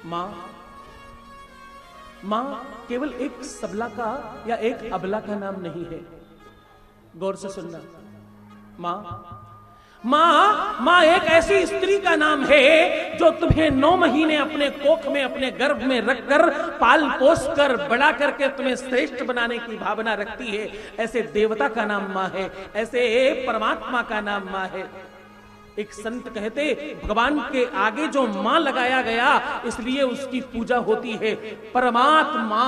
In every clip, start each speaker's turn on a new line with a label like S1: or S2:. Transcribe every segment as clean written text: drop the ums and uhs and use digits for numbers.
S1: मां, मां केवल एक सबला का या एक अबला का नाम नहीं है। गौर से सुनना, मां, मां, मां एक ऐसी स्त्री का नाम है जो तुम्हें 9 महीने अपने कोख में, अपने गर्भ में रखकर पाल पोस कर बड़ा करके तुम्हें श्रेष्ठ बनाने की भावना रखती है। ऐसे देवता का नाम मां है, ऐसे परमात्मा का नाम मां है। एक संत कहते, भगवान के आगे जो मां लगाया गया इसलिए उसकी पूजा होती है। परमात्मा,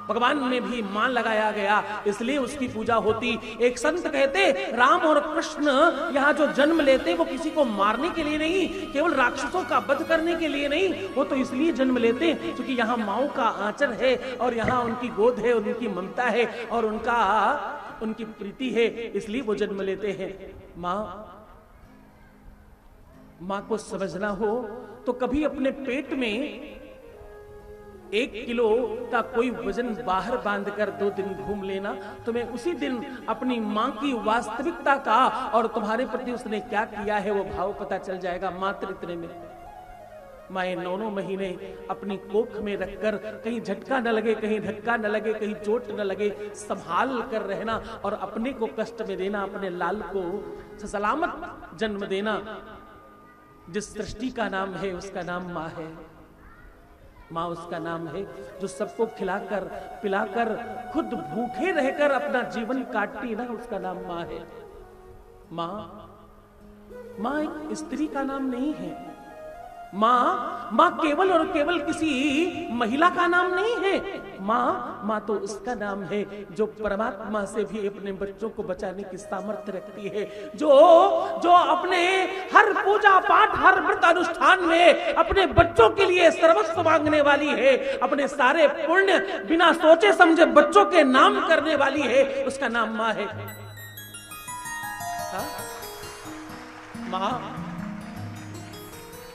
S1: भगवान में भी मां लगाया गया इसलिए उसकी पूजा होती। एक संत कहते, राम और कृष्ण यहाँ जो जन्म लेते वो किसी को मारने के लिए नहीं, केवल राक्षसों का वध करने के लिए नहीं, वो तो इसलिए जन्म लेते हैं क्योंकयहाँ माओ का आंचल है और यहाँ उनकी गोद है, उनकी ममता है और उनकी प्रीति है, इसलिए वो जन्म लेते हैं। मां को समझना हो तो कभी अपने पेट में 1 किलो का कोई वजन बाहर बांधकर 2 दिन घूम लेना, तुम्हें उसी दिन अपनी मां की वास्तविकता का और तुम्हारे प्रति उसने क्या किया है वो भाव पता चल जाएगा। मात्र इतने में माए 9 महीने अपनी कोख में रखकर कहीं झटका न लगे, कहीं धक्का न लगे, कहीं चोट न लगे, संभाल कर रहना और अपने को कष्ट में देना, अपने लाल को सलामत जन्म देना। जिस सृष्टि का नाम है उसका नाम मां है। मां उसका नाम है जो सबको खिलाकर पिलाकर खुद भूखे रहकर अपना जीवन काटती ना, उसका नाम मां है। मां एक स्त्री का नाम नहीं है। मां केवल और केवल किसी महिला का नाम नहीं है। मां तो उसका नाम है जो परमात्मा से भी अपने बच्चों को बचाने की सामर्थ्य रखती है, जो अपने हर पूजा पाठ, हर व्रत अनुष्ठान में अपने बच्चों के लिए सर्वस्व मांगने वाली है, अपने सारे पुण्य बिना सोचे समझे बच्चों के नाम करने वाली है, उसका नाम मां है।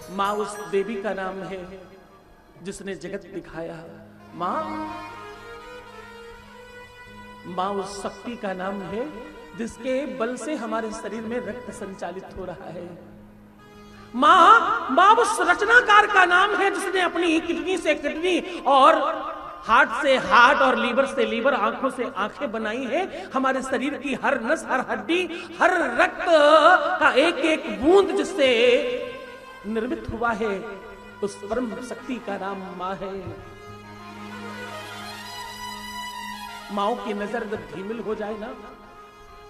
S1: मां उस देवी का नाम है जिसने जगत दिखाया। मां उस शक्ति का नाम है जिसके बल से हमारे शरीर में रक्त संचालित हो रहा है। मां उस रचनाकार का नाम है जिसने अपनी किडनी से किडनी और हार्ट से हार्ट और लीवर से लीवर, आंखों से आंखें बनाई है। हमारे शरीर की हर नस, हर हड्डी, हर रक्त का एक एक बूंद जिससे निर्मित हुआ है, उस परम शक्ति का नाम मां है। माओ की नजर जब धीमिल हो जाए ना,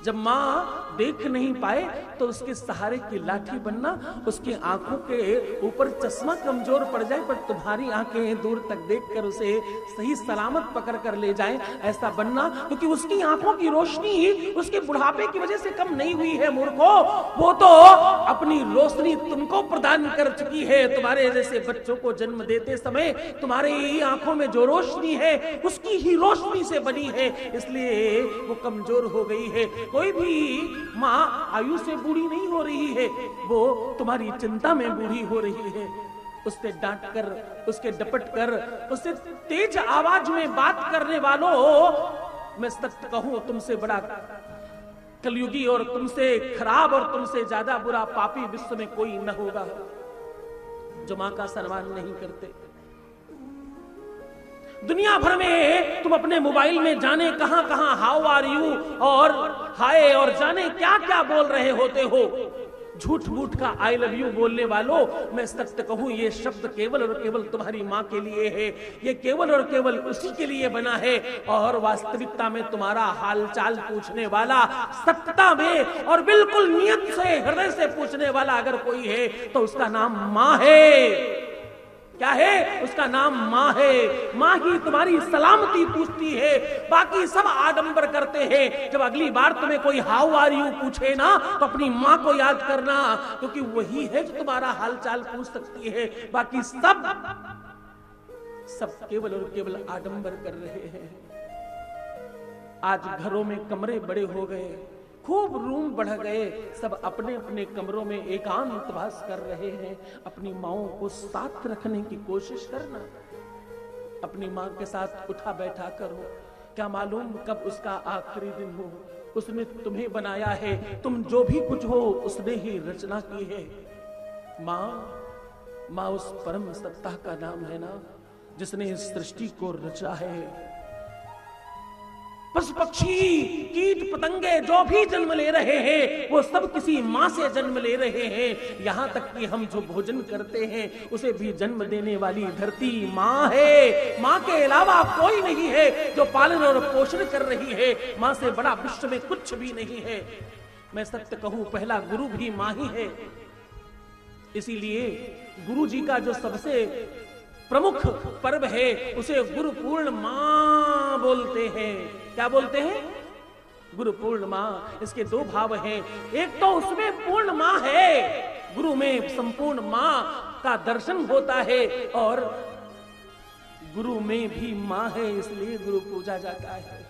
S1: जब मां देख नहीं पाए तो उसके सहारे की लाठी बनना, उसकी आंखों के ऊपर चश्मा कमजोर पड़ जाए पर तुम्हारी आंखें दूर तक देखकर उसे सही सलामत पकड़ कर ले जाएं, ऐसा बनना, क्योंकि उसकी आंखों की रोशनी उसके बुढ़ापे की वजह से कम नहीं हुई है मूर्खों। वो तो अपनी रोशनी तुमको प्रदान कर चुकी है। तुम्हारे जैसे बच्चों को जन्म देते समय तुम्हारी आंखों में जो रोशनी है उसकी ही रोशनी से बनी है, इसलिए वो कमजोर हो गई है। कोई भी मां आयु से बूढ़ी नहीं हो रही है, वो तुम्हारी चिंता में बूढ़ी हो रही है। उससे डांट कर, उसके डपट कर, उससे तेज आवाज में बात करने वालों, मैं सत्य कहूं तुमसे बड़ा कलयुगी और तुमसे खराब और तुमसे ज्यादा बुरा पापी विश्व में कोई न होगा जो मां का सम्मान नहीं करते। दुनिया भर में तुम अपने मोबाइल में जाने कहां कहां हाउ आर यू और हाय और जाने क्या क्या बोल रहे होते हो। झूठ मूठ का आई लव यू बोलने वालों, मैं सत्य कहूं ये शब्द केवल और केवल तुम्हारी मां के लिए है, ये केवल और केवल उसी के लिए बना है। और वास्तविकता में तुम्हारा हालचाल पूछने वाला, सत्यता में और बिल्कुल नियत से, हृदय से पूछने वाला अगर कोई है तो उसका नाम मां है। क्या है? उसका नाम मां है। मां ही तुम्हारी सलामती पूछती है, बाकी सब आडंबर करते हैं। जब अगली बार तुम्हें कोई हाउ आर यू पूछे ना तो अपनी मां को याद करना, क्योंकि वही है जो तुम्हारा हालचाल पूछ सकती है। बाकी सब केवल और केवल आडंबर कर रहे हैं। आज घरों में कमरे बड़े हो गए, खूब रूम बढ़ गए, सब अपने अपने कमरों में एकांतवास कर रहे हैं। अपनी माओं को साथ रखने की कोशिश करना, अपनी मां के साथ उठा बैठा करो। क्या मालूम कब उसका आखिरी दिन हो। उसने तुम्हें बनाया है, तुम जो भी कुछ हो उसने ही रचना की है। माँ उस परम सत्ता का नाम है ना, जिसने इस सृष्टि को रचा है। पशु पक्षी कीट पतंगे जो भी जन्म ले रहे हैं वो सब किसी माँ से जन्म ले रहे हैं। यहाँ तक कि हम जो भोजन करते हैं उसे भी जन्म देने वाली धरती माँ है। माँ के अलावा कोई नहीं है जो पालन और पोषण कर रही है। माँ से बड़ा विश्व में कुछ भी नहीं है। मैं सत्य कहूं, पहला गुरु भी माँ ही है। इसीलिए गुरु जी का जो सबसे प्रमुख पर्व है उसे गुरु पूर्णिमा बोलते हैं। क्या बोलते हैं? गुरु पूर्णिमा। इसके दो भाव हैं, एक तो उसमें पूर्ण माँ है, गुरु में संपूर्ण माँ का दर्शन होता है, और गुरु में भी माँ है, इसलिए गुरु पूजा जाता है।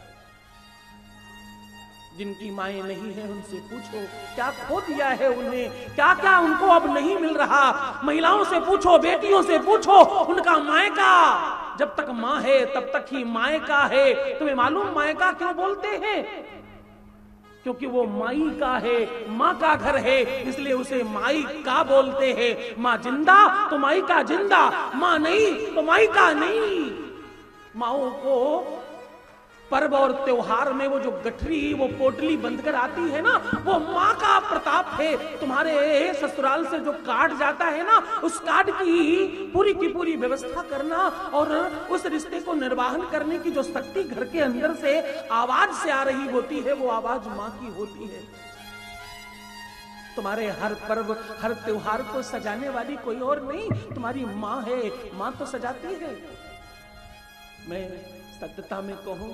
S1: जिनकी माएं नहीं है उनसे पूछो क्या खो दिया है उन्हें, क्या क्या उनको अब नहीं मिल रहा। महिलाओं से पूछो, बेटियों से पूछो, उनका मायका जब तक माँ है तब तक ही मायका है। तुम्हें मालूम मायका क्यों बोलते हैं? क्योंकि वो माई का है, माँ का घर है, इसलिए उसे माई का बोलते हैं। माँ जिंदा तो माई का जिंदा, माँ नहीं तो माई का नहीं। माओ को पर्व और त्योहार में वो जो गठरी, वो पोटली बंद कर आती है ना, वो माँ का प्रताप है। तुम्हारे ससुराल से जो कार्ड जाता है ना, उस कार्ड की पूरी व्यवस्था करना और उस रिश्ते को निर्वाहन करने की जो शक्ति घर के अंदर से आवाज से आ रही होती है, वो आवाज माँ की होती है। तुम्हारे हर पर्व, हर त्योहार को सजाने वाली कोई और नहीं, तुम्हारी माँ है। माँ तो सजाती है। मैं सत्यता में कहूं,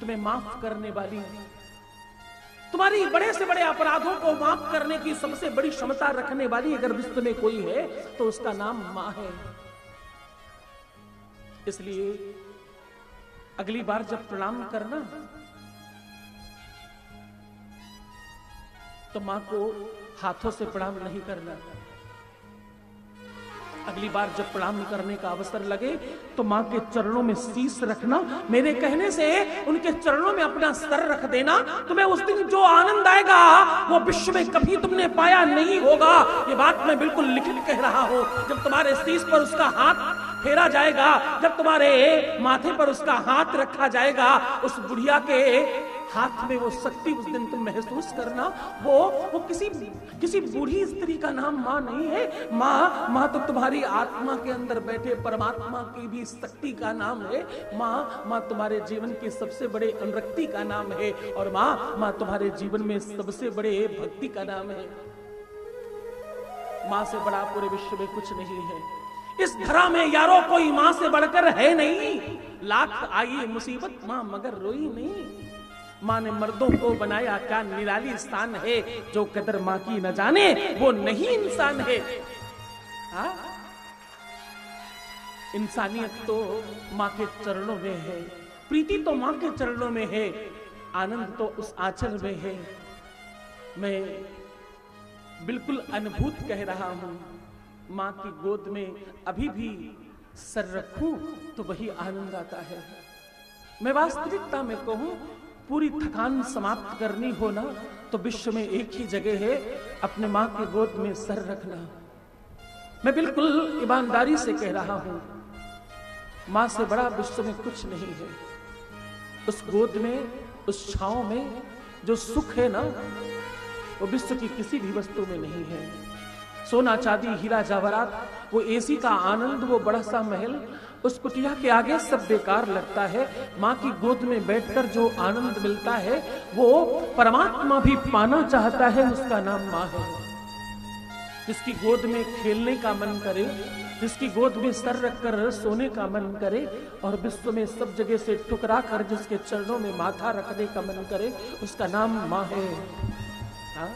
S1: तुम्हें माफ करने वाली, तुम्हारी बड़े से बड़े अपराधों को माफ करने की सबसे बड़ी क्षमता रखने वाली अगर विश्व में कोई है तो उसका नाम मां है। इसलिए अगली बार जब प्रणाम करना तो मां को हाथों से प्रणाम नहीं करना। अगली बार जब प्रणाम करने का अवसर लगे तो मां के चरणों में शीश रखना। मेरे कहने से उनके चरणों में अपना सर रख देना। तुम्हें उस दिन जो आनंद आएगा वो विश्व में कभी तुमने पाया नहीं होगा। ये बात मैं बिल्कुल लिखित कह रहा हूं। जब तुम्हारे शीश पर उसका हाथ फेरा जाएगा, जब तुम्हारे माथे पर उसका हाथ रखा जाएगा, उस बुढ़िया के हाथ में वो शक्ति उस दिन तुम महसूस करना। वो किसी बूढ़ी स्त्री का नाम माँ नहीं है। माँ तो तुम्हारी आत्मा के अंदर बैठे परमात्मा की भी शक्ति का नाम है। माँ तुम्हारे जीवन की सबसे बड़े अनुरक्ति का नाम है। और माँ तुम्हारे जीवन में सबसे बड़े भक्ति का नाम है। माँ से बड़ा पूरे विश्व में कुछ नहीं है। इस धरा में यारो कोई माँ से बढ़कर है नहीं। लाख आई मुसीबत माँ मगर रोई नहीं। माँ ने मर्दों को बनाया क्या निराली स्थान है। जो कदर माँ की न जाने वो नहीं इंसान है। हाँ? इंसानियत तो माँ के चरणों में है, प्रीति तो माँ के चरणों में है, आनंद तो उस आंचल में है। मैं बिल्कुल अनुभूत कह रहा हूं। माँ की गोद में अभी भी सर रखूं तो वही आनंद आता है। मैं वास्तविकता में कहूं, पूरी थकान समाप्त करनी हो ना तो विश्व में एक ही जगह है, अपने माँ की गोद में सर रखना। मैं बिल्कुल ईमानदारी से कह रहा हूं, माँ से बड़ा विश्व में कुछ नहीं है। उस गोद में, उस छांव में जो सुख है ना, वो विश्व की किसी भी वस्तु में नहीं है। सोना चांदी हीरा जवाहरात, वो एसी का आनंद, वो बड़ा सा महल, उस कुटिया के आगे सब बेकार लगता है। माँ की गोद में बैठकर जो आनंद मिलता है वो परमात्मा भी पाना चाहता है। उसका नाम माँ है। जिसकी गोद में खेलने का मन करे, जिसकी गोद में सर रखकर सोने का मन करे, और विश्व में सब जगह से ठुकरा कर जिसके चरणों में माथा रखने का मन करे, उसका नाम माँ है। हाँ?